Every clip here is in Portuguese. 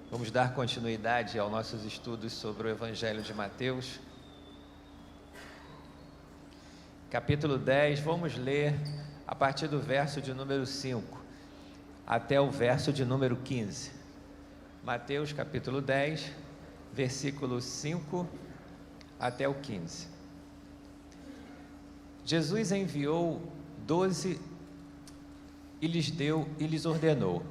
Vamos dar continuidade aos nossos estudos sobre o Evangelho de Mateus. Capítulo 10, vamos ler a partir do verso de número 5 até o verso de número 15. Mateus capítulo 10, versículo 5 até o 15. Jesus enviou 12 e lhes ordenou: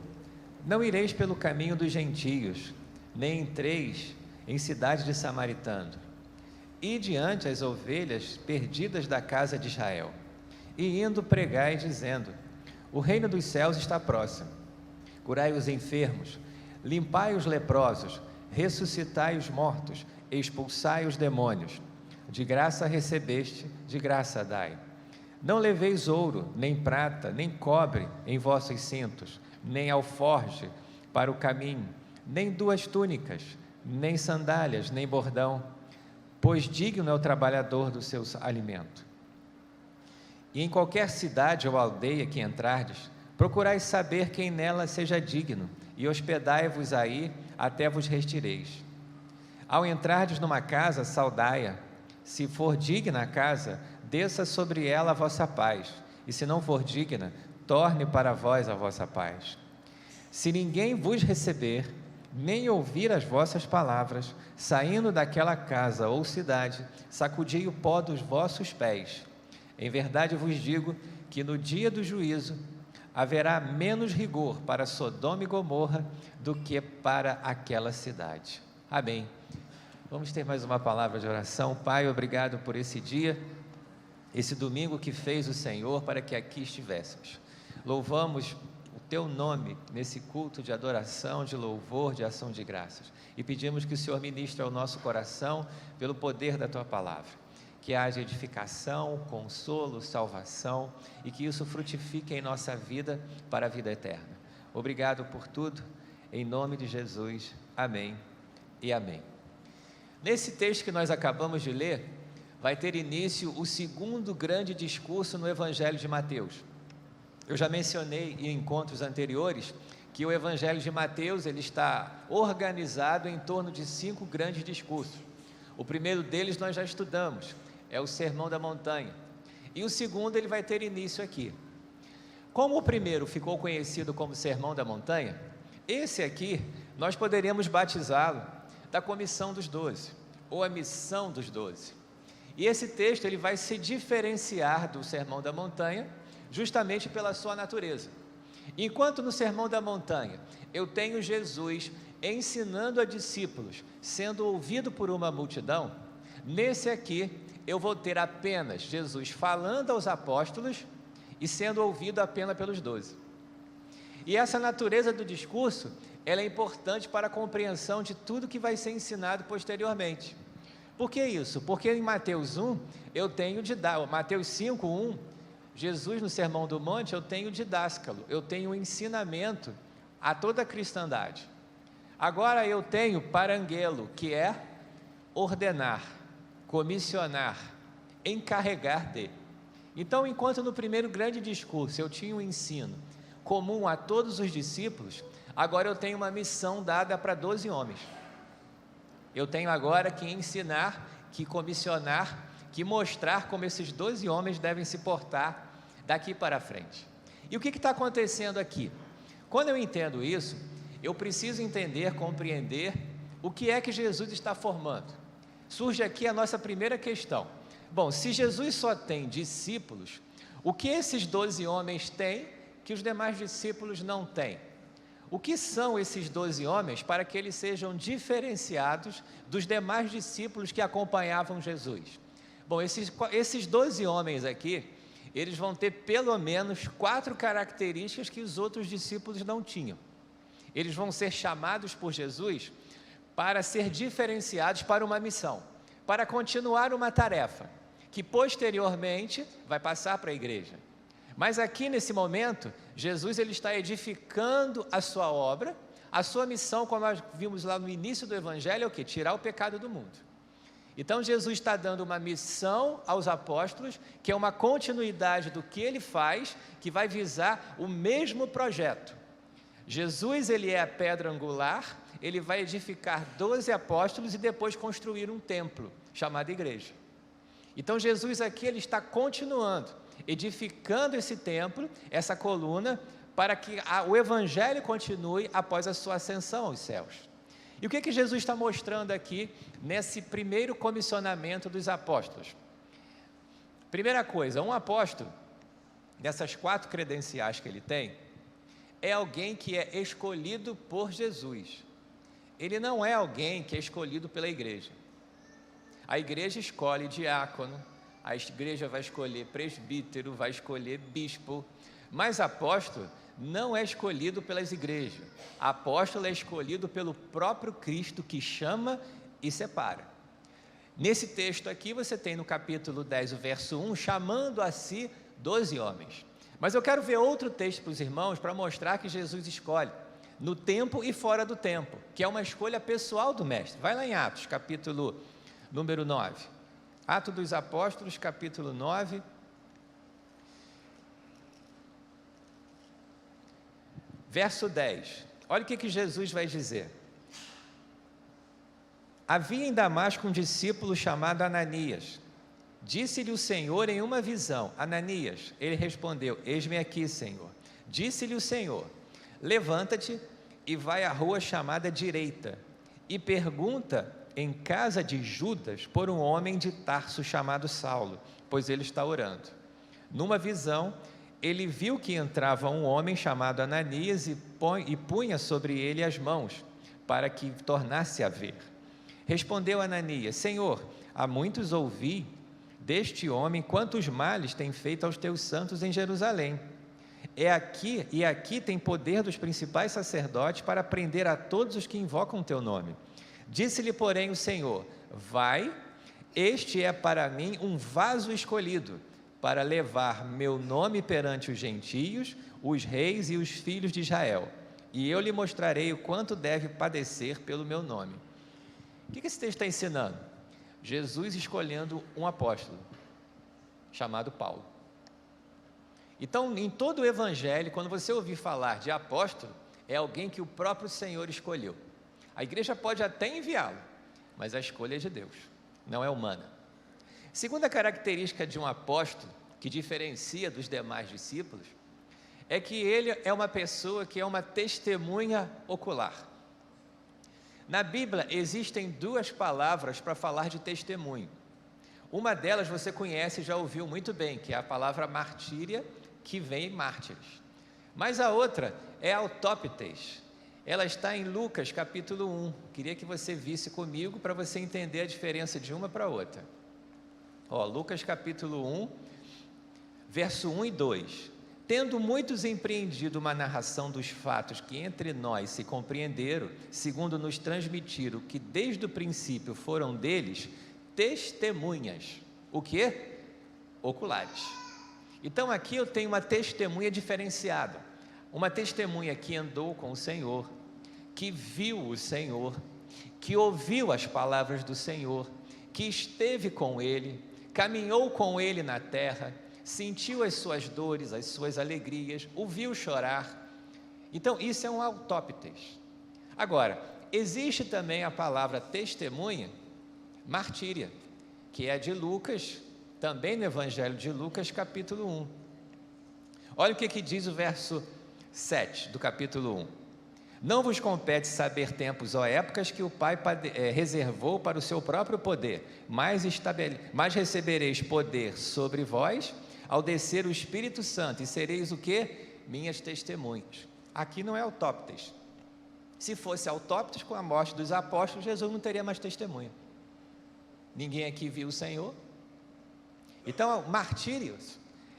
não ireis pelo caminho dos gentios, nem entreis em cidade de samaritano. Ide diante as ovelhas perdidas da casa de Israel. E indo pregai, dizendo: o reino dos céus está próximo. Curai os enfermos, limpai os leprosos, ressuscitai os mortos, expulsai os demônios. De graça recebeste, de graça dai. Não leveis ouro, nem prata, nem cobre em vossos cintos, nem alforje para o caminho, nem 2 túnicas, nem sandálias, nem bordão, pois digno é o trabalhador do seu alimento. E em qualquer cidade ou aldeia que entrardes, procurai saber quem nela seja digno, e hospedai-vos aí até vos retireis. Ao entrardes numa casa, saudai-a. Se for digna a casa, desça sobre ela a vossa paz, e se não for digna, torne para vós a vossa paz. Se ninguém vos receber, nem ouvir as vossas palavras, saindo daquela casa ou cidade, sacudi o pó dos vossos pés. Em verdade vos digo que no dia do juízo haverá menos rigor para Sodoma e Gomorra do que para aquela cidade. Amém. Vamos ter mais uma palavra de oração. Pai, obrigado por esse dia, esse domingo que fez o Senhor para que aqui estivéssemos. Louvamos o Teu nome nesse culto de adoração, de louvor, de ação de graças. E pedimos que o Senhor ministre ao nosso coração pelo poder da Tua palavra. Que haja edificação, consolo, salvação e que isso frutifique em nossa vida para a vida eterna. Obrigado por tudo, em nome de Jesus. Amém e amém. Nesse texto que nós acabamos de ler, vai ter início o segundo grande discurso no Evangelho de Mateus. Eu já mencionei em encontros anteriores que o Evangelho de Mateus ele está organizado em torno de 5 grandes discursos. O primeiro deles nós já estudamos, é o Sermão da Montanha. E o segundo ele vai ter início aqui. Como o primeiro ficou conhecido como Sermão da Montanha, esse aqui nós poderíamos batizá-lo da Comissão dos 12, ou a Missão dos 12. E esse texto ele vai se diferenciar do Sermão da Montanha, justamente pela sua natureza. Enquanto no Sermão da Montanha eu tenho Jesus ensinando a discípulos, sendo ouvido por uma multidão, nesse aqui eu vou ter apenas Jesus falando aos apóstolos e sendo ouvido apenas pelos 12. E essa natureza do discurso, ela é importante para a compreensão de tudo que vai ser ensinado posteriormente. Por que isso? Porque em Mateus 1, eu tenho Mateus 5, 1, Jesus no Sermão do Monte, eu tenho didáscalo, eu tenho ensinamento a toda a cristandade. Agora eu tenho parangelo, que é ordenar, comissionar, encarregar de. Então, enquanto no primeiro grande discurso eu tinha um ensino comum a todos os discípulos, agora eu tenho uma missão dada para 12 homens. Eu tenho agora que ensinar, que comissionar, que mostrar como esses 12 homens devem se portar daqui para frente. E o que está acontecendo aqui? Quando eu entendo isso, eu preciso entender, compreender o que é que Jesus está formando. Surge aqui a nossa primeira questão. Bom, se Jesus só tem discípulos, o que esses 12 homens têm que os demais discípulos não têm? O que são esses 12 homens para que eles sejam diferenciados dos demais discípulos que acompanhavam Jesus? Bom, esses 12 homens aqui, eles vão ter pelo menos 4 características que os outros discípulos não tinham. Eles vão ser chamados por Jesus para ser diferenciados para uma missão, para continuar uma tarefa, que posteriormente vai passar para a igreja. Mas aqui nesse momento, Jesus ele está edificando a sua obra, a sua missão, como nós vimos lá no início do Evangelho, é o quê? Tirar o pecado do mundo. Então Jesus está dando uma missão aos apóstolos, que é uma continuidade do que ele faz, que vai visar o mesmo projeto. Jesus, ele é a pedra angular, ele vai edificar 12 apóstolos e depois construir um templo, chamado igreja. Então Jesus aqui, ele está continuando, edificando esse templo, essa coluna, para que o evangelho continue após a sua ascensão aos céus. E o que Jesus está mostrando aqui, nesse primeiro comissionamento dos apóstolos? Primeira coisa, um apóstolo, dessas 4 credenciais que ele tem, é alguém que é escolhido por Jesus. Ele não é alguém que é escolhido pela igreja. A igreja escolhe diácono, a igreja vai escolher presbítero, vai escolher bispo, mas apóstolo não é escolhido pelas igrejas. Apóstolo é escolhido pelo próprio Cristo, que chama e separa. Nesse texto aqui você tem no capítulo 10, o verso 1, chamando a si 12 homens. Mas eu quero ver outro texto para os irmãos, para mostrar que Jesus escolhe, no tempo e fora do tempo, que é uma escolha pessoal do mestre. Vai lá em Atos, capítulo número 9. Atos dos Apóstolos, capítulo 9. Verso 10. Olha o que Jesus vai dizer. Havia em Damasco um discípulo chamado Ananias. Disse-lhe o Senhor em uma visão: Ananias. Ele respondeu: eis-me aqui, Senhor. Disse-lhe o Senhor: levanta-te e vai à rua chamada Direita, e pergunta em casa de Judas por um homem de Tarso chamado Saulo, pois ele está orando. Numa visão, ele viu que entrava um homem chamado Ananias e punha sobre ele as mãos, para que tornasse a ver. Respondeu Ananias: Senhor, há muitos ouvi deste homem quantos males tem feito aos teus santos em Jerusalém. Aqui tem poder dos principais sacerdotes para prender a todos os que invocam o teu nome. Disse-lhe, porém, o Senhor: vai, este é para mim um vaso escolhido, para levar meu nome perante os gentios, os reis e os filhos de Israel, e eu lhe mostrarei o quanto deve padecer pelo meu nome. O que esse texto está ensinando? Jesus escolhendo um apóstolo, chamado Paulo. Então, em todo o evangelho, quando você ouvir falar de apóstolo, é alguém que o próprio Senhor escolheu. A igreja pode até enviá-lo, mas a escolha é de Deus, não é humana. Segunda característica de um apóstolo, que diferencia dos demais discípulos, é que ele é uma pessoa que é uma testemunha ocular. Na Bíblia existem 2 palavras para falar de testemunho. Uma delas você conhece e já ouviu muito bem, que é a palavra martíria, que vem em mártires. Mas a outra é autóptes. Ela está em Lucas capítulo 1. Queria que você visse comigo para você entender a diferença de uma para outra. Lucas capítulo 1, verso 1 e 2. Tendo muitos empreendido uma narração dos fatos que entre nós se compreenderam, segundo nos transmitiram que desde o princípio foram deles, testemunhas. O quê? Oculares. Então aqui eu tenho uma testemunha diferenciada, uma testemunha que andou com o Senhor, que viu o Senhor, que ouviu as palavras do Senhor, que esteve com Ele, caminhou com Ele na terra, sentiu as suas dores, as suas alegrias, o viu chorar. Então isso é um autóptes. Agora, existe também a palavra testemunha, martíria, que é de Lucas, também no Evangelho de Lucas, capítulo 1. Olha o que diz o verso 7 do capítulo 1. Não vos compete saber tempos ou épocas que o Pai reservou para o seu próprio poder, mas recebereis poder sobre vós, ao descer o Espírito Santo, e sereis o quê? Minhas testemunhas. Aqui não é autóptes. Se fosse autóptes, com a morte dos apóstolos, Jesus não teria mais testemunha. Ninguém aqui viu o Senhor. Então, martírios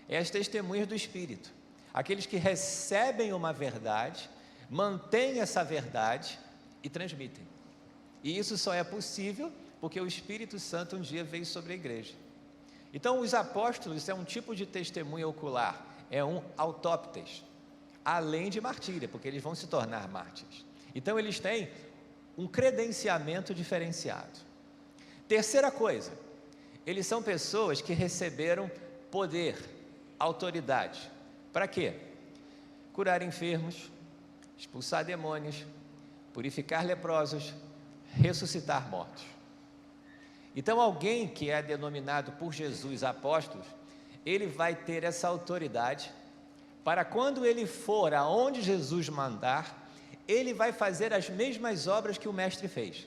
é as testemunhas do Espírito, aqueles que recebem uma verdade, mantêm essa verdade e transmitem. E isso só é possível porque o Espírito Santo um dia veio sobre a igreja. Então, os apóstolos é um tipo de testemunha ocular, é um autóptes, além de martíria, porque eles vão se tornar mártires. Então, eles têm um credenciamento diferenciado. Terceira coisa, eles são pessoas que receberam poder, autoridade. Para quê? Curar enfermos, expulsar demônios, purificar leprosos, ressuscitar mortos. Então, alguém que é denominado por Jesus apóstolo, ele vai ter essa autoridade para quando ele for aonde Jesus mandar, ele vai fazer as mesmas obras que o mestre fez.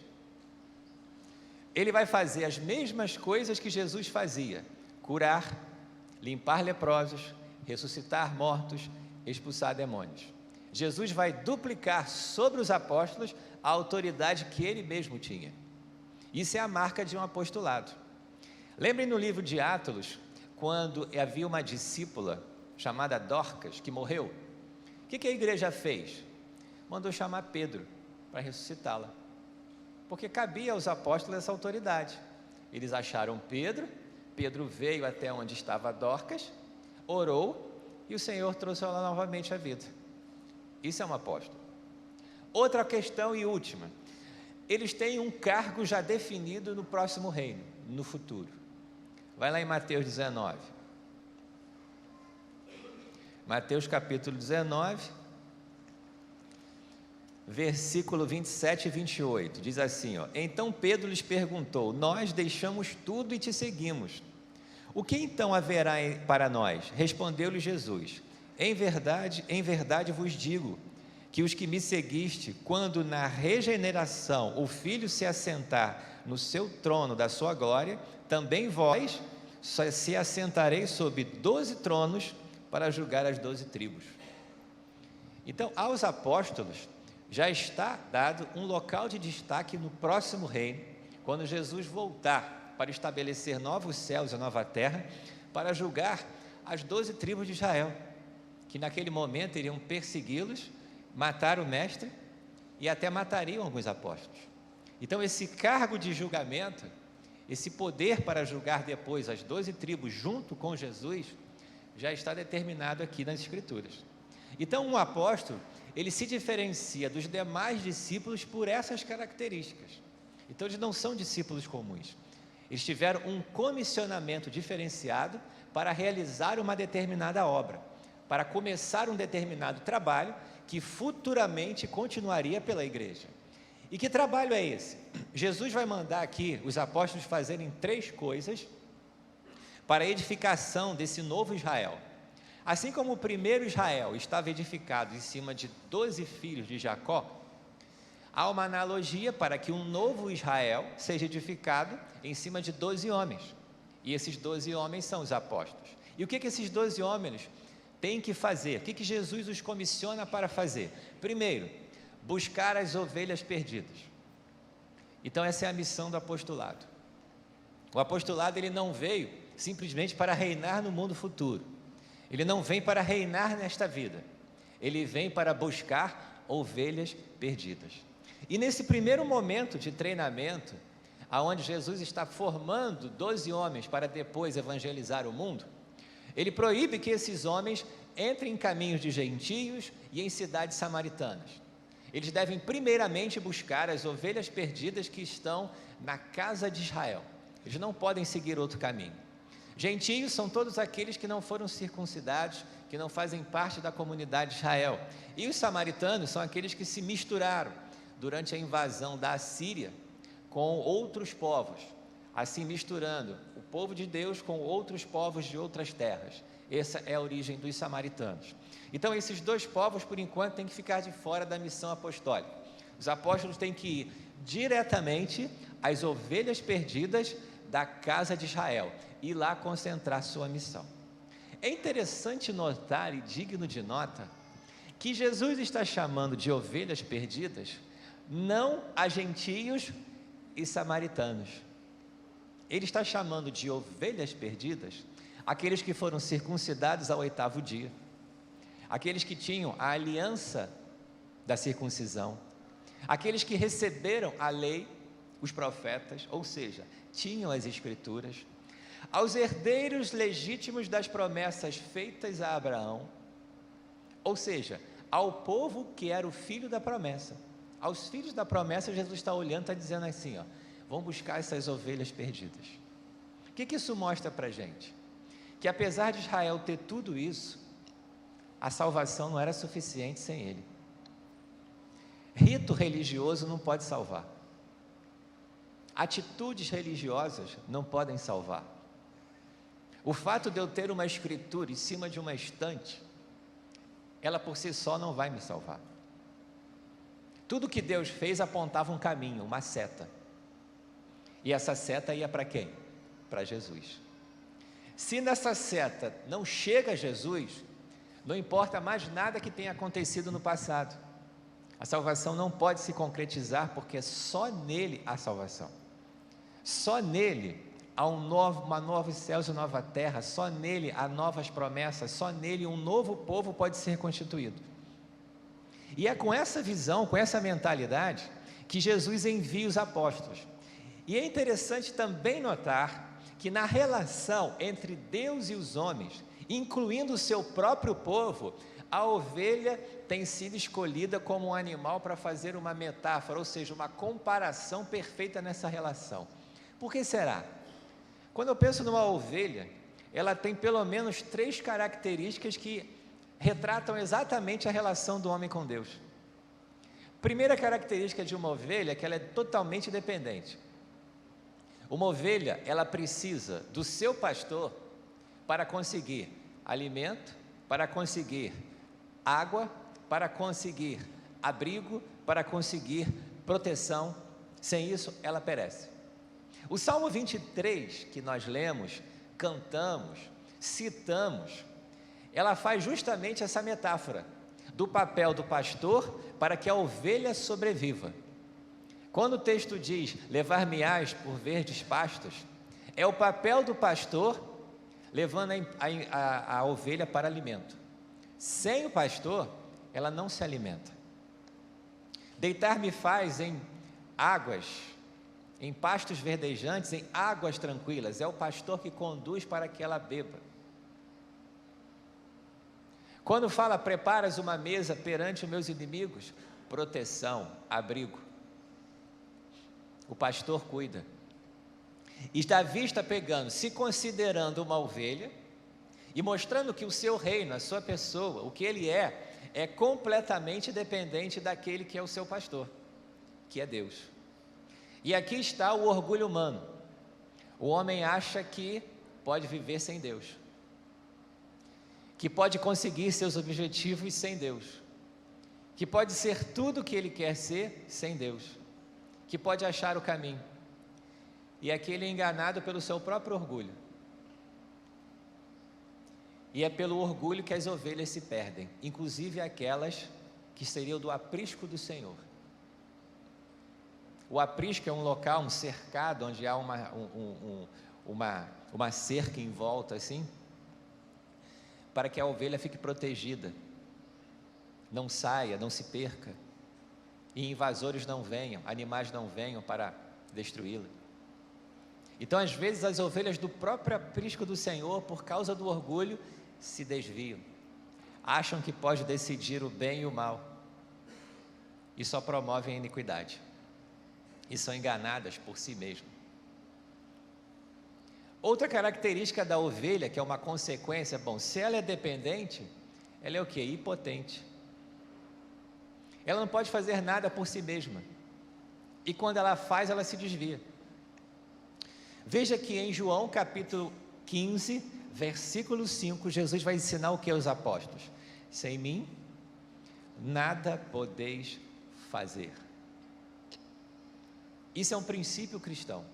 Ele vai fazer as mesmas coisas que Jesus fazia: curar, limpar leprosos, ressuscitar mortos, expulsar demônios. Jesus vai duplicar sobre os apóstolos a autoridade que ele mesmo tinha. Isso é a marca de um apostolado. Lembrem no livro de Atos, quando havia uma discípula chamada Dorcas, que morreu. O que a igreja fez? Mandou chamar Pedro para ressuscitá-la, porque cabia aos apóstolos essa autoridade. Eles acharam Pedro, Pedro veio até onde estava Dorcas, orou, e o Senhor trouxe ela novamente à vida. Isso é um apóstolo. Outra questão e última: eles têm um cargo já definido no próximo reino, no futuro. Vai lá em Mateus 19. Mateus capítulo 19, versículo 27 e 28, diz assim, ó: Então Pedro lhes perguntou: Nós deixamos tudo e te seguimos. O que então haverá para nós? Respondeu-lhe Jesus: em verdade vos digo, que os que me seguiste, quando na regeneração o Filho se assentar no seu trono da sua glória, também vós se assentareis sobre 12 tronos para julgar as 12 tribos. Então, aos apóstolos já está dado um local de destaque no próximo reino, quando Jesus voltar para estabelecer novos céus e nova terra, para julgar as 12 tribos de Israel, que naquele momento iriam persegui-los, matar o mestre e até matariam alguns apóstolos. Então, esse cargo de julgamento, esse poder para julgar depois as 12 tribos junto com Jesus, já está determinado aqui nas Escrituras. Então, um apóstolo, ele se diferencia dos demais discípulos por essas características. Então, eles não são discípulos comuns. Eles tiveram um comissionamento diferenciado para realizar uma determinada obra, para começar um determinado trabalho que futuramente continuaria pela igreja. E que trabalho é esse? Jesus vai mandar aqui os apóstolos fazerem 3 coisas para a edificação desse novo Israel. Assim como o primeiro Israel estava edificado em cima de 12 filhos de Jacó, há uma analogia para que um novo Israel seja edificado em cima de 12 homens. E esses 12 homens são os apóstolos. E o que esses 12 homens têm que fazer? O que Jesus os comissiona para fazer? Primeiro, buscar as ovelhas perdidas. Então essa é a missão do apostolado. O apostolado, ele não veio simplesmente para reinar no mundo futuro. Ele não vem para reinar nesta vida. Ele vem para buscar ovelhas perdidas. E nesse primeiro momento de treinamento, aonde Jesus está formando 12 homens para depois evangelizar o mundo, ele proíbe que esses homens entrem em caminhos de gentios e em cidades samaritanas. Eles devem primeiramente buscar as ovelhas perdidas que estão na casa de Israel. Eles não podem seguir outro caminho. Gentios são todos aqueles que não foram circuncidados, que não fazem parte da comunidade de Israel. E os samaritanos são aqueles que se misturaram durante a invasão da Assíria com outros povos, assim misturando o povo de Deus com outros povos de outras terras. Essa é a origem dos samaritanos. Então, esses 2 povos, por enquanto, têm que ficar de fora da missão apostólica. Os apóstolos têm que ir diretamente às ovelhas perdidas da casa de Israel e lá concentrar sua missão. É interessante notar e digno de nota que Jesus está chamando de ovelhas perdidas não a gentios e samaritanos. Ele está chamando de ovelhas perdidas aqueles que foram circuncidados ao 8º dia, aqueles que tinham a aliança da circuncisão, aqueles que receberam a lei, os profetas, ou seja, tinham as escrituras, aos herdeiros legítimos das promessas feitas a Abraão, ou seja, ao povo que era o filho da promessa. Aos filhos da promessa, Jesus está olhando, está dizendo assim, ó: vão buscar essas ovelhas perdidas. O que isso mostra para a gente? Que apesar de Israel ter tudo isso, a salvação não era suficiente sem ele. Rito religioso não pode salvar. Atitudes religiosas não podem salvar. O fato de eu ter uma escritura em cima de uma estante, ela por si só não vai me salvar. Tudo que Deus fez apontava um caminho, uma seta. E essa seta ia para quem? Para Jesus. Se nessa seta não chega a Jesus, não importa mais nada que tenha acontecido no passado. A salvação não pode se concretizar, porque só nele há salvação. Só nele há uma nova céus e nova terra, só nele há novas promessas, só nele um novo povo pode ser constituído. E é com essa visão, com essa mentalidade, que Jesus envia os apóstolos. E é interessante também notar que na relação entre Deus e os homens, incluindo o seu próprio povo, a ovelha tem sido escolhida como um animal para fazer uma metáfora, ou seja, uma comparação perfeita nessa relação. Por que será? Quando eu penso numa ovelha, ela tem pelo menos 3 características que retratam exatamente a relação do homem com Deus. Primeira característica de uma ovelha é que ela é totalmente dependente. Uma ovelha, ela precisa do seu pastor para conseguir alimento, para conseguir água, para conseguir abrigo, para conseguir proteção. Sem isso, ela perece. O Salmo 23, que nós lemos, cantamos, citamos, ela faz justamente essa metáfora do papel do pastor para que a ovelha sobreviva. Quando o texto diz, levar-me-ás por verdes pastos, é o papel do pastor levando a ovelha para alimento. Sem o pastor, ela não se alimenta. Deitar-me faz em águas, em pastos verdejantes, em águas tranquilas. É o pastor que conduz para que ela beba. Quando fala, preparas uma mesa perante os meus inimigos, proteção, abrigo. O pastor cuida. E Davi está pegando, se considerando uma ovelha, e mostrando que o seu reino, a sua pessoa, o que ele é completamente dependente daquele que é o seu pastor, que é Deus. E aqui está o orgulho humano. O homem acha que pode viver sem Deus, que pode conseguir seus objetivos sem Deus, que pode ser tudo o que ele quer ser sem Deus, que pode achar o caminho. E aqui ele é enganado pelo seu próprio orgulho. E é pelo orgulho que as ovelhas se perdem, inclusive aquelas que seriam do aprisco do Senhor. O aprisco é um local, um cercado, onde há uma cerca em volta assim, para que a ovelha fique protegida, não saia, não se perca, e invasores não venham, animais não venham para destruí-la. Então, às vezes, as ovelhas do próprio aprisco do Senhor, por causa do orgulho, se desviam, acham que pode decidir o bem e o mal, e só promovem a iniquidade, e são enganadas por si mesmas. Outra característica da ovelha, que é uma consequência, bom, se ela é dependente, ela é o quê? Impotente. Ela não pode fazer nada por si mesma, e quando ela faz, ela se desvia. Veja que em João capítulo 15, versículo 5, Jesus vai ensinar o que aos apóstolos? Sem mim, nada podeis fazer. Isso é um princípio cristão.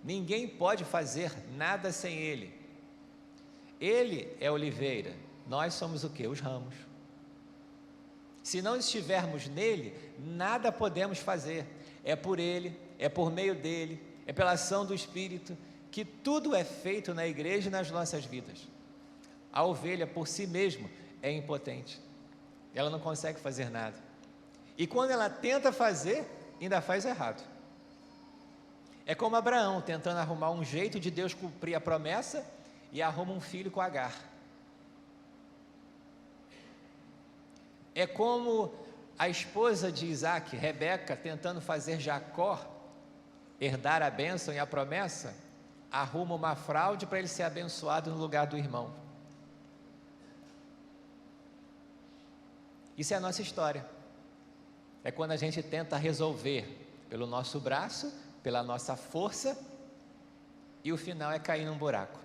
Ninguém pode fazer nada sem Ele. Ele é a oliveira, nós somos o quê? Os ramos. Se não estivermos nele, nada podemos fazer. É por Ele, é por meio dele, é pela ação do Espírito, que tudo é feito na igreja e nas nossas vidas. A ovelha por si mesma é impotente, ela não consegue fazer nada, e quando ela tenta fazer, ainda faz errado. É como Abraão tentando arrumar um jeito de Deus cumprir a promessa, e arruma um filho com Agar. É como a esposa de Isaac, Rebeca, tentando fazer Jacó herdar a bênção e a promessa, arruma uma fraude para ele ser abençoado no lugar do irmão. Isso é a nossa história. é quando a gente tenta resolver pelo nosso braço, pela nossa força, e o final é cair num buraco,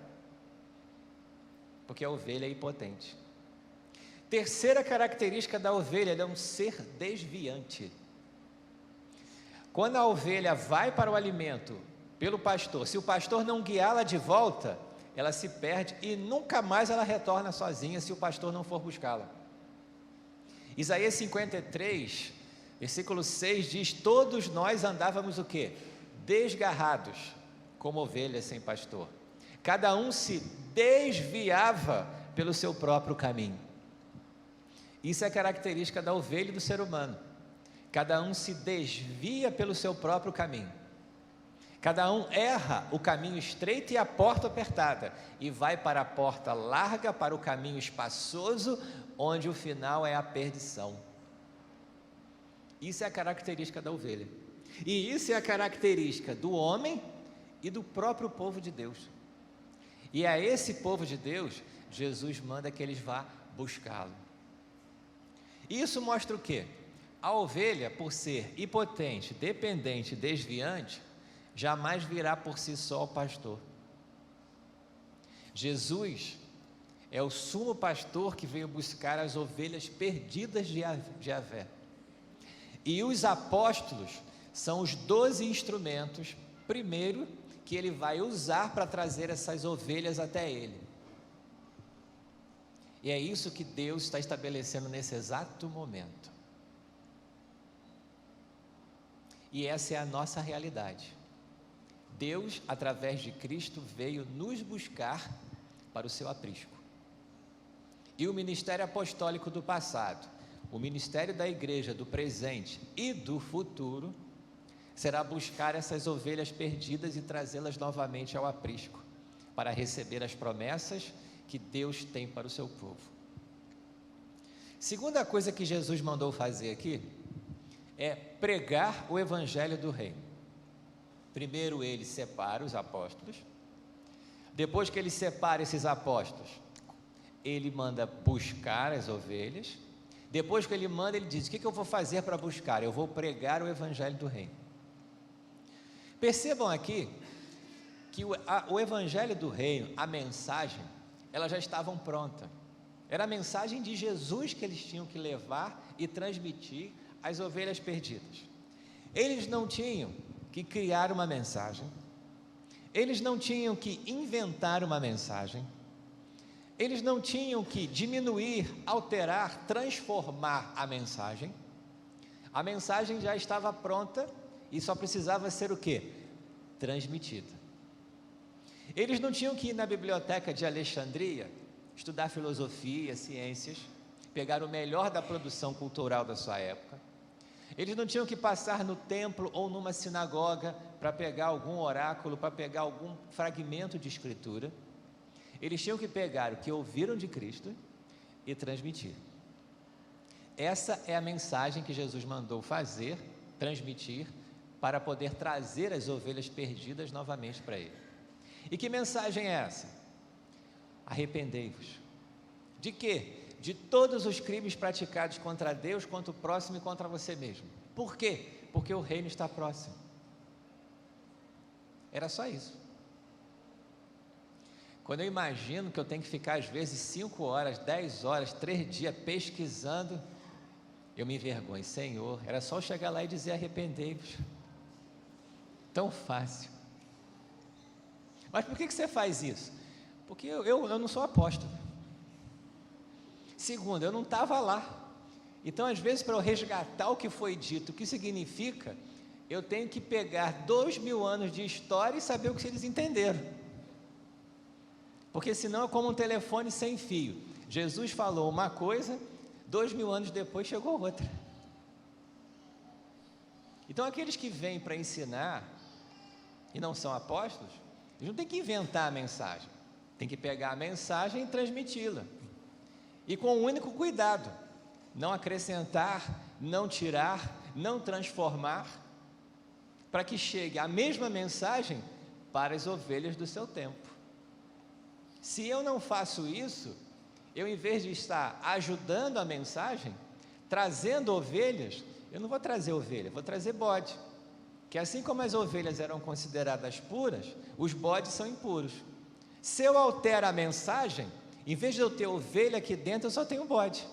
porque a ovelha é impotente. Terceira característica da ovelha, ela é um ser desviante. Quando a ovelha vai para o alimento pelo pastor, se o pastor não guiá-la de volta, ela se perde e nunca mais ela retorna sozinha se o pastor não for buscá-la. Isaías 53, versículo 6 diz: todos nós andávamos o quê? Desgarrados, como ovelhas sem pastor. Cada um se desviava pelo seu próprio caminho. Isso é característica da ovelha e do ser humano. Cada um se desvia pelo seu próprio caminho. Cada um erra o caminho estreito e a porta apertada, e vai para a porta larga, para o caminho espaçoso, onde o final é a perdição. Isso é a característica da ovelha. E isso é a característica do homem e do próprio povo de Deus. E a esse povo de Deus, Jesus manda que eles vá buscá-lo. Isso mostra o quê? A ovelha, por ser impotente, dependente, desviante, jamais virá por si só o pastor. Jesus é o sumo pastor que veio buscar as ovelhas perdidas de Javé. E os apóstolos são os 12 instrumentos, primeiro, que ele vai usar para trazer essas ovelhas até ele. E é isso que Deus está estabelecendo nesse exato momento. E essa é a nossa realidade. Deus, através de Cristo, veio nos buscar para o seu aprisco. E o ministério apostólico do passado, o ministério da igreja do presente e do futuro, será buscar essas ovelhas perdidas e trazê-las novamente ao aprisco, para receber as promessas que Deus tem para o seu povo. Segunda coisa que Jesus mandou fazer aqui é pregar o evangelho do reino. Primeiro ele separa os apóstolos, depois que ele separa esses apóstolos, ele manda buscar as ovelhas, depois que ele manda, ele diz: o que eu vou fazer para buscar? Eu vou pregar o evangelho do reino. Percebam aqui que o evangelho do reino, a mensagem, elas já estavam prontas. Era a mensagem de Jesus que eles tinham que levar e transmitir às ovelhas perdidas. Eles não tinham que criar uma mensagem, eles não tinham que inventar uma mensagem, eles não tinham que diminuir, alterar, transformar a mensagem. A mensagem já estava pronta e só precisava ser o quê? Transmitida. Eles não tinham que ir na biblioteca de Alexandria, estudar filosofia, ciências, pegar o melhor da produção cultural da sua época. Eles não tinham que passar no templo ou numa sinagoga para pegar algum oráculo, para pegar algum fragmento de escritura. Eles tinham que pegar o que ouviram de Cristo e transmitir. Essa é a mensagem que Jesus mandou fazer, transmitir, para poder trazer as ovelhas perdidas novamente para Ele. E que mensagem é essa? Arrependei-vos. De quê? De todos os crimes praticados contra Deus, contra o próximo e contra você mesmo. Por quê? Porque o reino está próximo. Era só isso. Quando eu imagino que eu tenho que ficar às vezes 5 horas, 10 horas, 3 dias pesquisando, eu me envergonho. Senhor, era só eu chegar lá e dizer: arrependei-vos. Tão fácil. Mas por que você faz isso? Porque eu não sou apóstolo. Segundo, eu não estava lá. Então, às vezes, para eu resgatar o que foi dito, o que significa, eu tenho que pegar 2000 anos de história e saber o que eles entenderam. Porque senão é como um telefone sem fio. Jesus falou uma coisa, 2000 anos depois chegou outra. Então, aqueles que vêm para ensinar e não são apóstolos, eles não têm que inventar a mensagem, tem que pegar a mensagem e transmiti-la. E com um único cuidado: não acrescentar, não tirar, não transformar, para que chegue a mesma mensagem para as ovelhas do seu tempo. Se eu não faço isso, eu, em vez de estar ajudando a mensagem, trazendo ovelhas, eu não vou trazer ovelha, vou trazer bode. Que assim como as ovelhas eram consideradas puras, os bodes são impuros. Se eu altero a mensagem, em vez de eu ter ovelha aqui dentro, eu só tenho bode.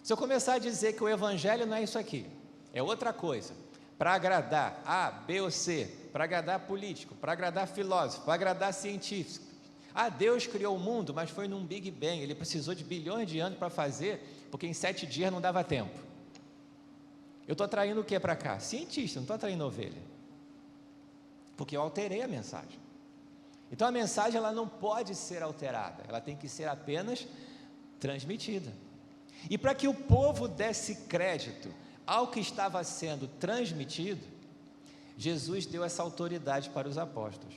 Se eu começar a dizer que o evangelho não é isso aqui, é outra coisa, para agradar A, B ou C, para agradar político, para agradar filósofo, para agradar científico. Deus criou o mundo, mas foi num Big Bang, ele precisou de bilhões de anos para fazer, porque em 7 dias não dava tempo. Eu estou atraindo o que para cá? Cientista, não estou atraindo ovelha, porque eu alterei a mensagem. Então a mensagem ela não pode ser alterada, ela tem que ser apenas transmitida. E para que o povo desse crédito ao que estava sendo transmitido, Jesus deu essa autoridade para os apóstolos.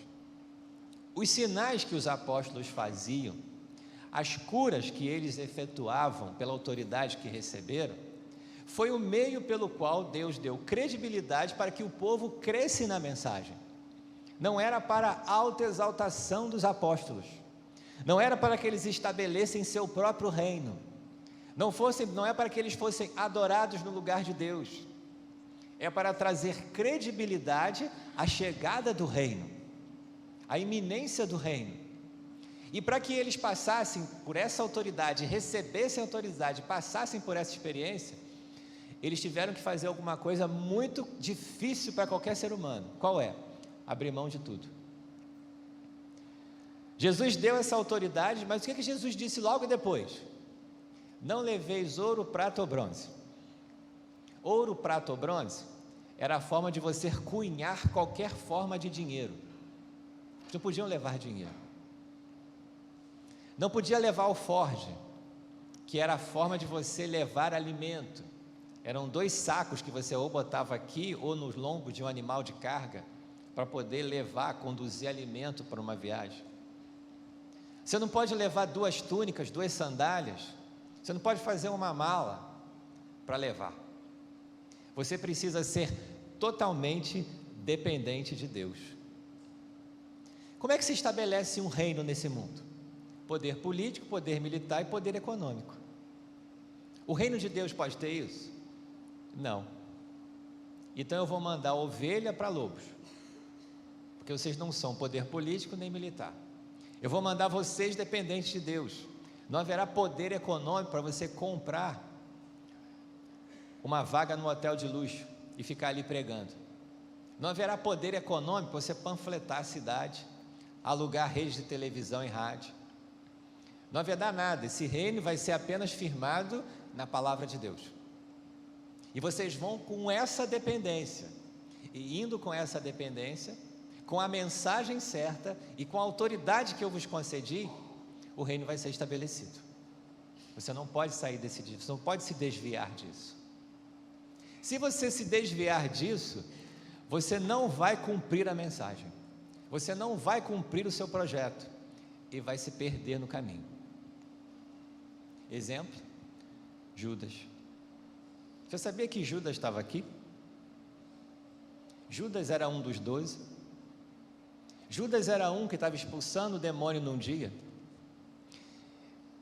Os sinais que os apóstolos faziam, as curas que eles efetuavam pela autoridade que receberam, foi o meio pelo qual Deus deu credibilidade para que o povo cresce na mensagem. Não era para a autoexaltação dos apóstolos, não era para que eles estabelecessem seu próprio reino, não é para que eles fossem adorados no lugar de Deus, é para trazer credibilidade à chegada do reino, à iminência do reino. E para que eles passassem por essa autoridade, recebessem autoridade, passassem por essa experiência, eles tiveram que fazer alguma coisa muito difícil para qualquer ser humano. Qual é? Abrir mão de tudo. Jesus deu essa autoridade, mas o que Jesus disse logo depois? Não leveis ouro, prata ou bronze. Ouro, prata ou bronze era a forma de você cunhar qualquer forma de dinheiro. Não podiam levar dinheiro. Não podia levar alforje, que era a forma de você levar alimento. Eram 2 sacos que você ou botava aqui ou nos lombos de um animal de carga para poder levar, conduzir alimento para uma viagem. Você não pode levar 2 túnicas, 2 sandálias. Você não pode fazer uma mala para levar. Você precisa ser totalmente dependente de Deus. Como é que se estabelece um reino nesse mundo? Poder político, poder militar e poder econômico. O reino de Deus pode ter isso? Não. Então eu vou mandar ovelha para lobos, porque vocês não são poder político nem militar. Eu vou mandar vocês dependentes de Deus. Não haverá poder econômico para você comprar uma vaga no hotel de luxo e ficar ali pregando. Não haverá poder econômico para você panfletar a cidade, alugar redes de televisão e rádio. Não haverá nada. Esse reino vai ser apenas firmado na palavra de Deus. E vocês vão com essa dependência, e indo com essa dependência, com a mensagem certa e com a autoridade que eu vos concedi, o reino vai ser estabelecido. Você não pode sair desse dia, você não pode se desviar disso. Se você se desviar disso, você não vai cumprir a mensagem, você não vai cumprir o seu projeto e vai se perder no caminho. Exemplo, Judas. Você sabia que Judas estava aqui? Judas era um dos 12. Judas era um que estava expulsando o demônio num dia,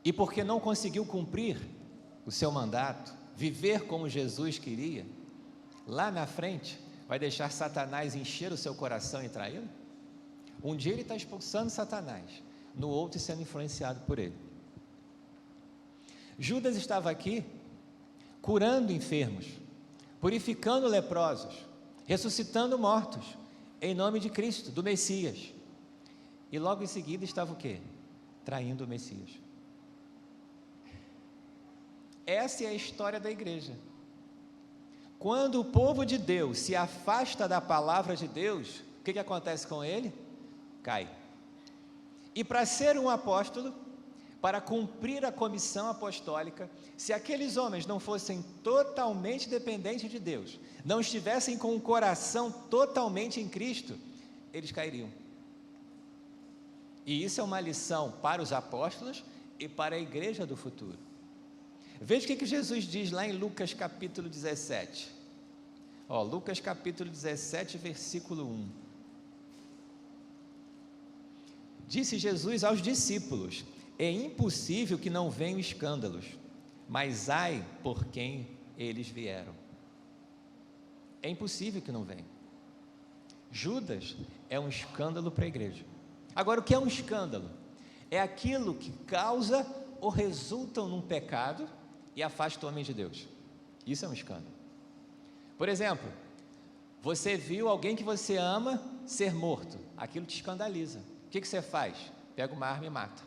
e porque não conseguiu cumprir o seu mandato, viver como Jesus queria, lá na frente vai deixar Satanás encher o seu coração e traí-lo. Um dia ele está expulsando Satanás, no outro sendo influenciado por ele. Judas estava aqui curando enfermos, purificando leprosos, ressuscitando mortos, em nome de Cristo, do Messias. E logo em seguida estava o quê? Traindo o Messias. Essa é a história da igreja. Quando o povo de Deus se afasta da palavra de Deus, o que acontece com ele? Cai. E para ser um apóstolo, para cumprir a comissão apostólica, se aqueles homens não fossem totalmente dependentes de Deus, não estivessem com o coração totalmente em Cristo, eles cairiam. E isso é uma lição para os apóstolos e para a igreja do futuro. Veja o que Jesus diz lá em Lucas capítulo 17. Lucas capítulo 17, versículo 1. Disse Jesus aos discípulos: é impossível que não venham escândalos, mas ai por quem eles vieram. É impossível que não venha. Judas é um escândalo para a igreja. Agora, o que é um escândalo? É aquilo que causa ou resulta num pecado e afasta o homem de Deus. Isso é um escândalo. Por exemplo, você viu alguém que você ama ser morto, aquilo te escandaliza. O que você faz? Pega uma arma e mata.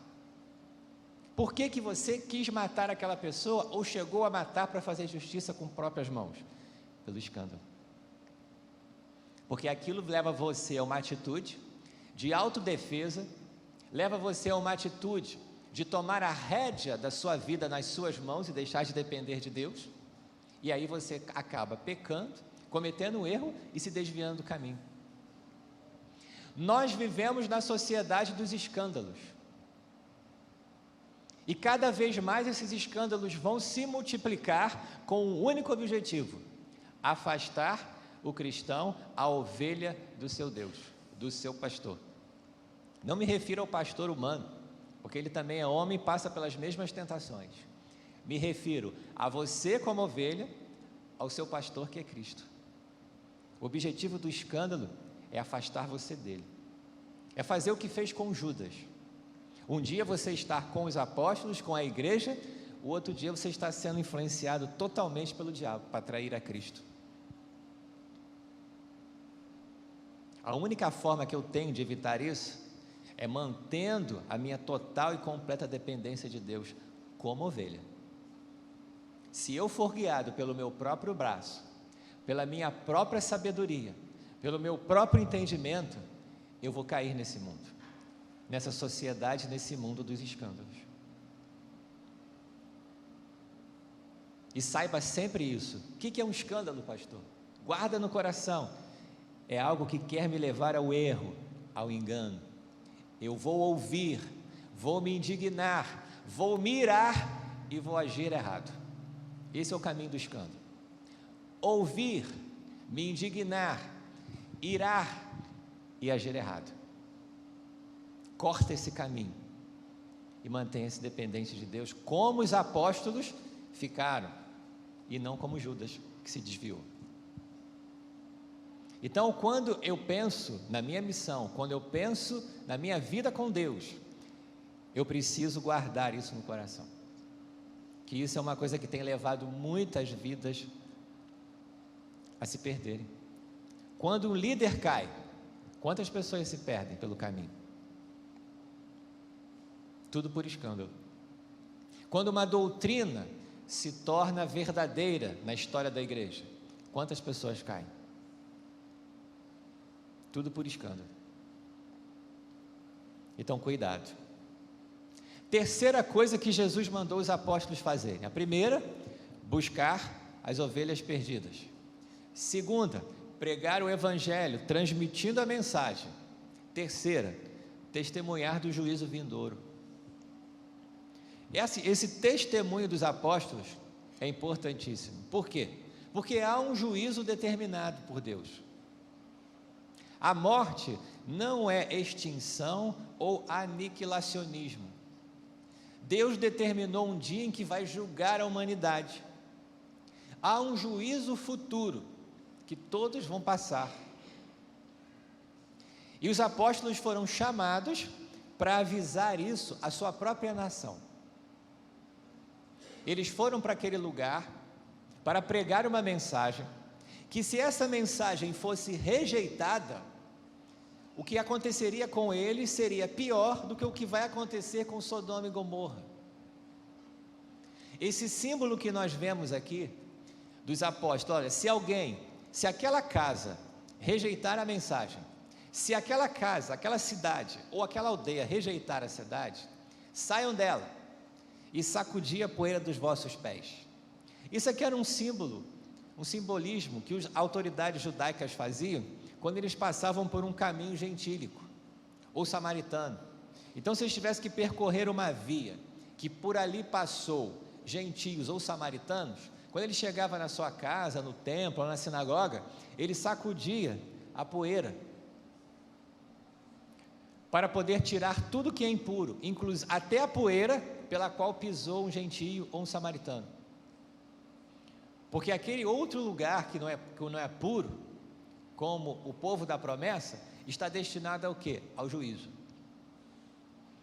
Por que você quis matar aquela pessoa ou chegou a matar para fazer justiça com próprias mãos? Pelo escândalo. Porque aquilo leva você a uma atitude de autodefesa, leva você a uma atitude de tomar a rédea da sua vida nas suas mãos e deixar de depender de Deus, e aí você acaba pecando, cometendo um erro e se desviando do caminho. Nós vivemos na sociedade dos escândalos, e cada vez mais esses escândalos vão se multiplicar com um único objetivo: afastar o cristão, a ovelha do seu Deus, do seu pastor. Não me refiro ao pastor humano, porque ele também é homem e passa pelas mesmas tentações. Me refiro a você como ovelha, ao seu pastor que é Cristo. O objetivo do escândalo é afastar você dele. É fazer o que fez com Judas. Um dia você está com os apóstolos, com a igreja, o outro dia você está sendo influenciado totalmente pelo diabo para trair a Cristo. A única forma que eu tenho de evitar isso é mantendo a minha total e completa dependência de Deus como ovelha. Se eu for guiado pelo meu próprio braço, pela minha própria sabedoria, pelo meu próprio entendimento, eu vou cair nesse mundo, nessa sociedade, nesse mundo dos escândalos. E saiba sempre isso. O que é um escândalo, pastor? Guarda no coração. É algo que quer me levar ao erro, ao engano. Eu vou ouvir, vou me indignar, vou me irar e vou agir errado. Esse é o caminho do escândalo. Ouvir, me indignar, irar e agir errado. Corta esse caminho e mantenha-se dependente de Deus, como os apóstolos ficaram, e não como Judas, que se desviou. Então, quando eu penso na minha missão, quando eu penso na minha vida com Deus, eu preciso guardar isso no coração, que isso é uma coisa que tem levado muitas vidas a se perderem. Quando um líder cai, quantas pessoas se perdem pelo caminho? Tudo por escândalo. Quando uma doutrina se torna verdadeira na história da igreja, quantas pessoas caem? Tudo por escândalo. Então, cuidado. Terceira coisa que Jesus mandou os apóstolos fazerem: a primeira, buscar as ovelhas perdidas. Segunda, pregar o evangelho, transmitindo a mensagem. Terceira, testemunhar do juízo vindouro. Esse testemunho dos apóstolos é importantíssimo. Por quê? Porque há um juízo determinado por Deus. A morte não é extinção ou aniquilacionismo. Deus determinou um dia em que vai julgar a humanidade. Há um juízo futuro que todos vão passar. E os apóstolos foram chamados para avisar isso à sua própria nação. Eles foram para aquele lugar para pregar uma mensagem que, se essa mensagem fosse rejeitada, o que aconteceria com eles seria pior do que o que vai acontecer com Sodoma e Gomorra. Esse símbolo que nós vemos aqui dos apóstolos, olha, se aquela casa rejeitar a mensagem, se aquela casa, aquela cidade ou aquela aldeia rejeitar a cidade, saiam dela e sacudir a poeira dos vossos pés. Isso aqui era um símbolo, um simbolismo que as autoridades judaicas faziam quando eles passavam por um caminho gentílico ou samaritano. Então, se eles tivessem que percorrer uma via que por ali passou gentios ou samaritanos, quando ele chegava na sua casa, no templo, ou na sinagoga, ele sacudia a poeira para poder tirar tudo que é impuro, inclusive até a poeira pela qual pisou um gentio ou um samaritano. Porque aquele outro lugar que não é puro, como o povo da promessa, está destinado ao quê? Ao juízo.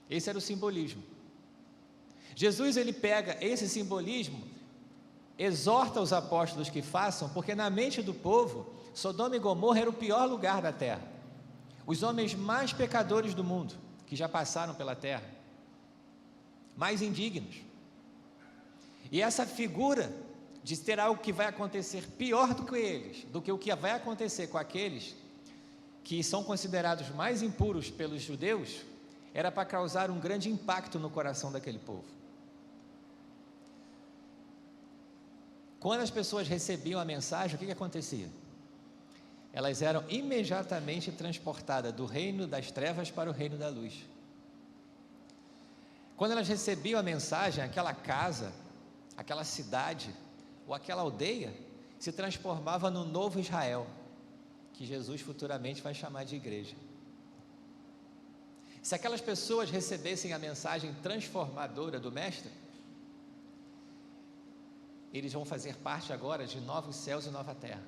Esse era o simbolismo. Jesus, ele pega esse simbolismo, exorta os apóstolos que façam, porque na mente do povo, Sodoma e Gomorra era o pior lugar da terra. Os homens mais pecadores do mundo, que já passaram pela terra, mais indignos. E essa figura de ter algo que vai acontecer pior do que eles, do que o que vai acontecer com aqueles que são considerados mais impuros pelos judeus, era para causar um grande impacto no coração daquele povo. Quando as pessoas recebiam a mensagem, o que acontecia? Elas eram imediatamente transportadas do reino das trevas para o reino da luz. Quando elas recebiam a mensagem, aquela casa, aquela cidade ou aquela aldeia se transformava no novo Israel, que Jesus futuramente vai chamar de igreja. Se aquelas pessoas recebessem a mensagem transformadora do Mestre, eles vão fazer parte agora de novos céus e nova terra.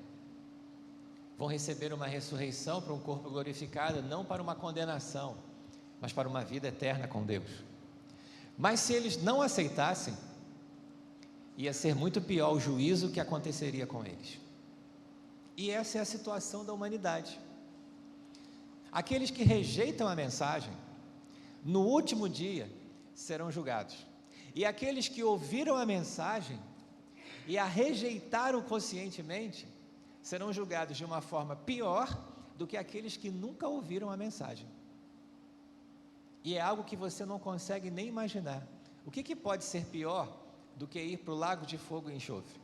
Vão receber uma ressurreição para um corpo glorificado, não para uma condenação, mas para uma vida eterna com Deus. Mas se eles não aceitassem, ia ser muito pior o juízo que aconteceria com eles. E essa é a situação da humanidade. Aqueles que rejeitam a mensagem, no último dia, serão julgados. E aqueles que ouviram a mensagem e a rejeitaram conscientemente, serão julgados de uma forma pior do que aqueles que nunca ouviram a mensagem. E é algo que você não consegue nem imaginar. O que pode ser pior do que ir para o lago de fogo e enxofre?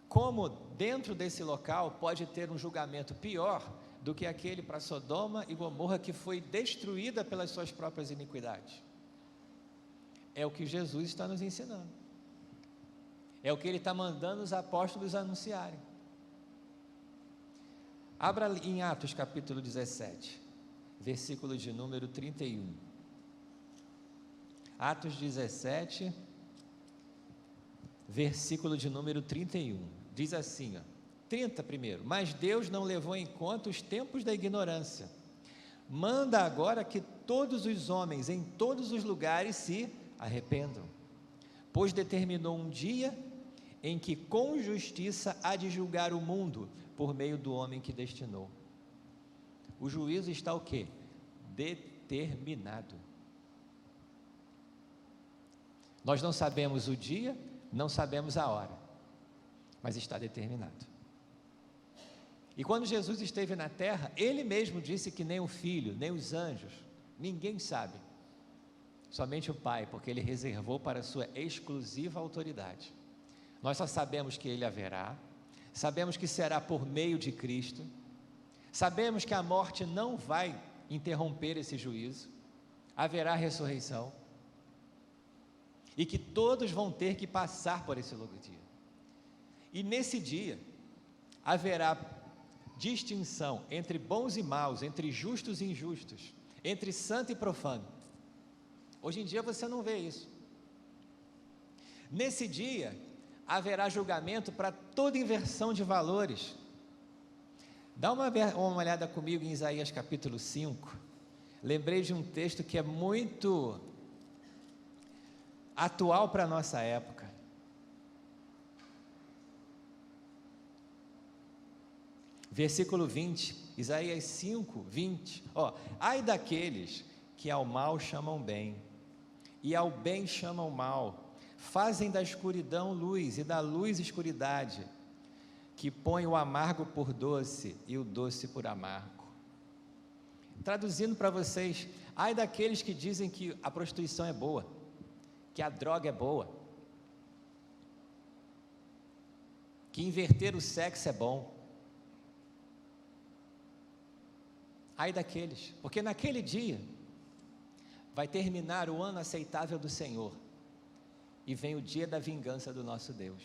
Como dentro desse local pode ter um julgamento pior do que aquele para Sodoma e Gomorra, que foi destruída pelas suas próprias iniquidades? É o que Jesus está nos ensinando. É o que Ele está mandando os apóstolos anunciarem. Abra em Atos capítulo 17, versículo de número 31. Atos 17, versículo de número 31. Diz assim, 30 primeiro. Mas Deus não levou em conta os tempos da ignorância. Manda agora que todos os homens em todos os lugares se arrependam, pois determinou um dia em que com justiça há de julgar o mundo por meio do homem que destinou. O juízo está o quê? Determinado. Nós não sabemos o dia, não sabemos a hora, mas está determinado. E quando Jesus esteve na terra, Ele mesmo disse que nem o Filho, nem os anjos, ninguém sabe, somente o Pai, porque Ele reservou para a sua exclusiva autoridade. Nós só sabemos que Ele haverá, sabemos que será por meio de Cristo, sabemos que a morte não vai interromper esse juízo, haverá ressurreição, e que todos vão ter que passar por esse longo dia. E nesse dia haverá distinção entre bons e maus, entre justos e injustos, entre santo e profano. Hoje em dia você não vê isso. Nesse dia haverá julgamento para toda inversão de valores. Dá uma olhada comigo em Isaías capítulo 5. Lembrei de um texto que é muito atual para a nossa época. Versículo 20, Isaías 5, 20. Ai daqueles que ao mal chamam bem, e ao bem chamam mal, fazem da escuridão luz, e da luz escuridade, que põem o amargo por doce, e o doce por amargo. Traduzindo para vocês, ai daqueles que dizem que a prostituição é boa, que a droga é boa, que inverter o sexo é bom. Ai daqueles, porque naquele dia vai terminar o ano aceitável do Senhor e vem o dia da vingança do nosso Deus.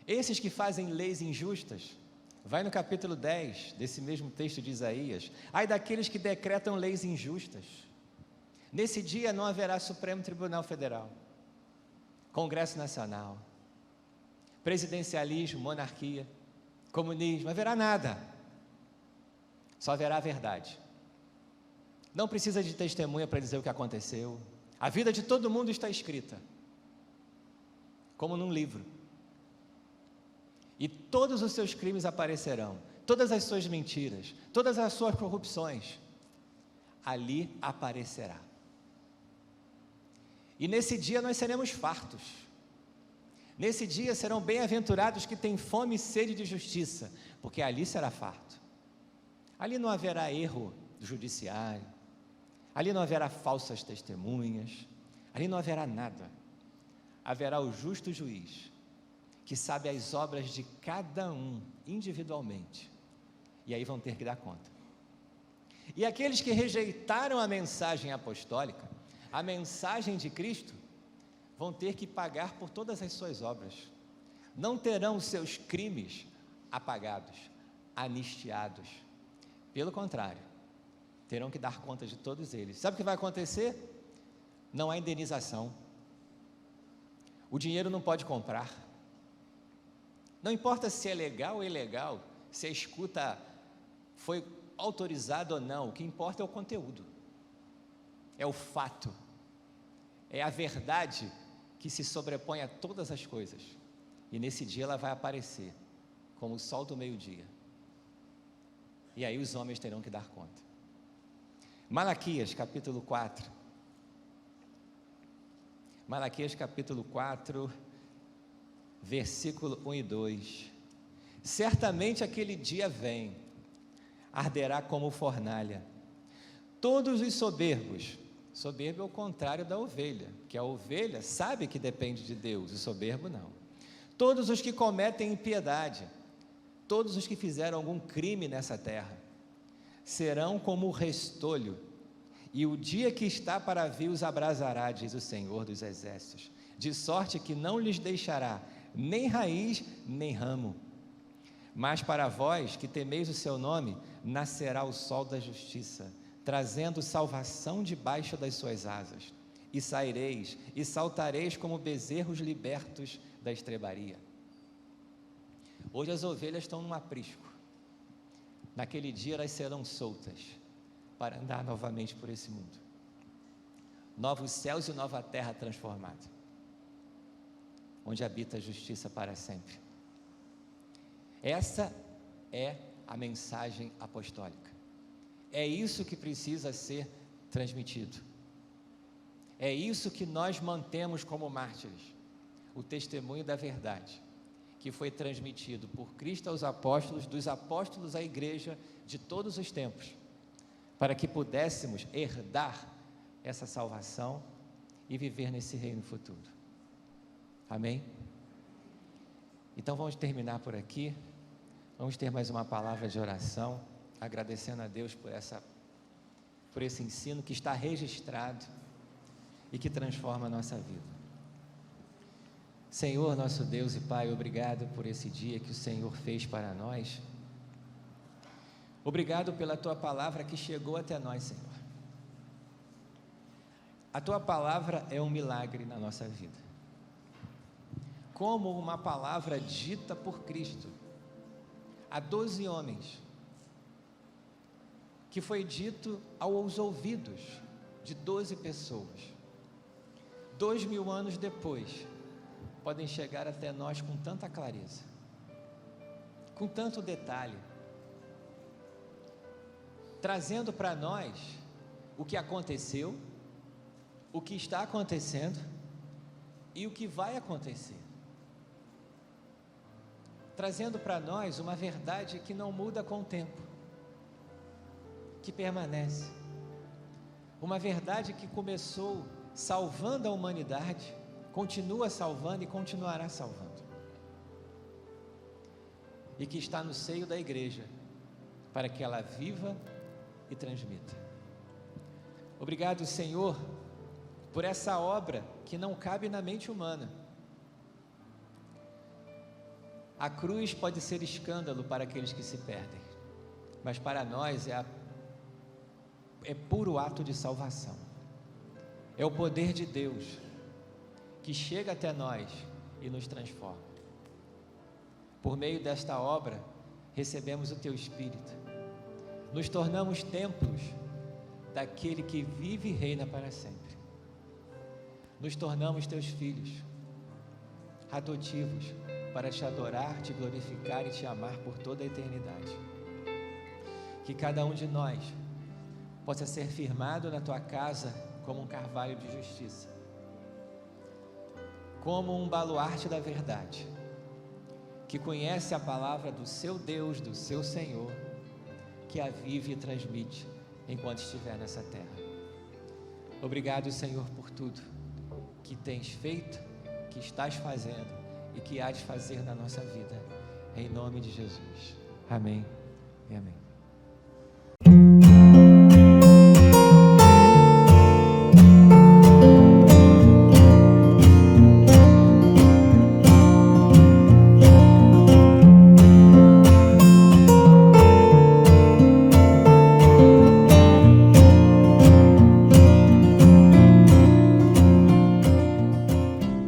Esses que fazem leis injustas, vai no capítulo 10 desse mesmo texto de Isaías, ai daqueles que decretam leis injustas. Nesse dia não haverá Supremo Tribunal Federal, Congresso Nacional, presidencialismo, monarquia, comunismo, não haverá nada. Só haverá a verdade. Não precisa de testemunha para dizer o que aconteceu. A vida de todo mundo está escrita, como num livro. E todos os seus crimes aparecerão, todas as suas mentiras, todas as suas corrupções, ali aparecerá. E nesse dia nós seremos fartos. Nesse dia serão bem-aventurados que têm fome e sede de justiça, porque ali será farto. Ali não haverá erro do judiciário, ali não haverá falsas testemunhas, ali não haverá nada. Haverá o justo juiz, que sabe as obras de cada um individualmente, e aí vão ter que dar conta. E aqueles que rejeitaram a mensagem apostólica, a mensagem de Cristo, vão ter que pagar por todas as suas obras. Não terão os seus crimes apagados, anistiados. Pelo contrário, terão que dar conta de todos eles. Sabe o que vai acontecer? Não há indenização. O dinheiro não pode comprar. Não importa se é legal ou ilegal, se a escuta foi autorizada ou não, o que importa é o conteúdo, é o fato, é a verdade que se sobrepõe a todas as coisas, e nesse dia ela vai aparecer como o sol do meio-dia, e aí os homens terão que dar conta. Malaquias capítulo 4, Malaquias capítulo 4, versículo 1 e 2, certamente aquele dia vem, arderá como fornalha, todos os soberbos, soberbo é o contrário da ovelha, que a ovelha sabe que depende de Deus, o soberbo não, todos os que cometem impiedade, todos os que fizeram algum crime nessa terra, serão como o restolho, e o dia que está para vir os abrasará, diz o Senhor dos exércitos, de sorte que não lhes deixará nem raiz, nem ramo. Mas para vós que temeis o seu nome, nascerá o sol da justiça, trazendo salvação debaixo das suas asas, e saireis e saltareis como bezerros libertos da estrebaria. Hoje as ovelhas estão num aprisco, naquele dia elas serão soltas, para andar novamente por esse mundo, novos céus e nova terra transformada, onde habita a justiça para sempre. Essa é a mensagem apostólica, é isso que precisa ser transmitido, é isso que nós mantemos como mártires, o testemunho da verdade, que foi transmitido por Cristo aos apóstolos, dos apóstolos à igreja de todos os tempos, para que pudéssemos herdar essa salvação e viver nesse reino futuro. Amém? Então vamos terminar por aqui, vamos ter mais uma palavra de oração, agradecendo a Deus por esse ensino que está registrado e que transforma a nossa vida. Senhor, nosso Deus e Pai, obrigado por esse dia que o Senhor fez para nós, obrigado pela Tua palavra que chegou até nós, Senhor. A Tua palavra é um milagre na nossa vida, como uma palavra dita por Cristo a 12 homens, que foi dito aos ouvidos de 12 pessoas, 2000 anos depois, podem chegar até nós com tanta clareza, com tanto detalhe, trazendo para nós o que aconteceu, o que está acontecendo e o que vai acontecer, trazendo para nós uma verdade que não muda com o tempo, que permanece, uma verdade que começou salvando a humanidade, continua salvando e continuará salvando, e que está no seio da igreja, para que ela viva e transmita. Obrigado, Senhor, por essa obra que não cabe na mente humana. A cruz pode ser escândalo para aqueles que se perdem, mas para nós é puro ato de salvação, é o poder de Deus que chega até nós e nos transforma. Por meio desta obra, recebemos o Teu Espírito. Nos tornamos templos daquele que vive e reina para sempre. Nos tornamos Teus filhos, adotivos, para Te adorar, Te glorificar e Te amar por toda a eternidade. Que cada um de nós possa ser firmado na Tua casa como um carvalho de justiça, como um baluarte da verdade, que conhece a palavra do seu Deus, do seu Senhor, que a vive e transmite enquanto estiver nessa terra. Obrigado, Senhor, por tudo que tens feito, que estás fazendo e que há de fazer na nossa vida, em nome de Jesus. Amém e amém.